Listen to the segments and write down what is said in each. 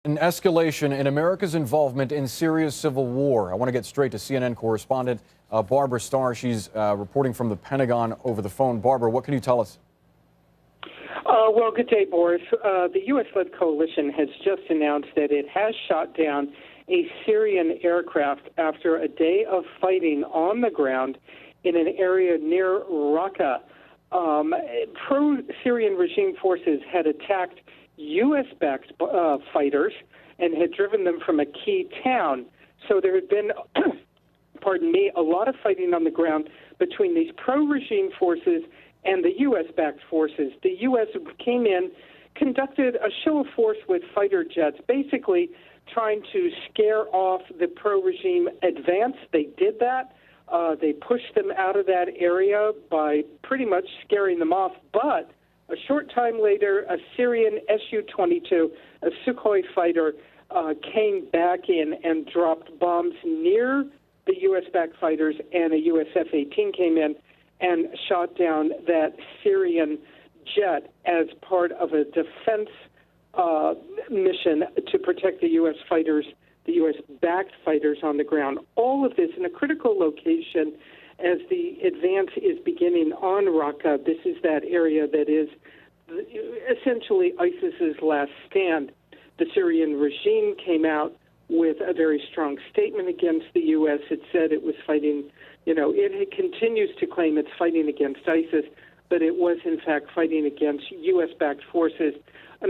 An escalation in America's involvement in Syria's civil war. I want to get straight to CNN correspondent Barbara Starr. She's reporting from the Pentagon over the phone. Barbara, what can you tell us? Well, good day, Boris. The U.S.-led coalition has just announced that it has shot down a Syrian aircraft after a day of fighting on the ground in an area near Raqqa. Pro-Syrian regime forces had attacked U.S.-backed fighters and had driven them from a key town. So there had been, a lot of fighting on the ground between these pro-regime forces and the U.S.-backed forces. The U.S. came in, conducted a show of force with fighter jets, basically trying to scare off the pro-regime advance. They did that. They pushed them out of that area by pretty much scaring them off. But a short time later, a Syrian Su-22, a Sukhoi fighter, came back in and dropped bombs near the U.S.-backed fighters, and a U.S. F-18 came in and shot down that Syrian jet as part of a defense mission to protect the U.S. fighters, the U.S.-backed fighters on the ground. All of this in a critical location as the advance is beginning on Raqqa. This is that area that is essentially ISIS's last stand. The Syrian regime came out with a very strong statement against the U.S. It said it was fighting, it continues to claim it's fighting against ISIS, but it was in fact fighting against U.S.-backed forces. A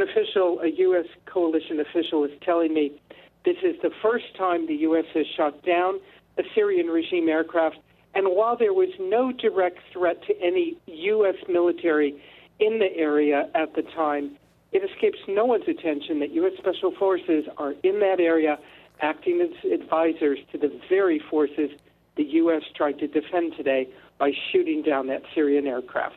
U.S. coalition official is telling me this is the first time the U.S. has shot down a Syrian regime aircraft. And while there was no direct threat to any U.S. military in the area at the time, it escapes no one's attention that U.S. Special Forces are in that area acting as advisors to the very forces the U.S. tried to defend today by shooting down that Syrian aircraft.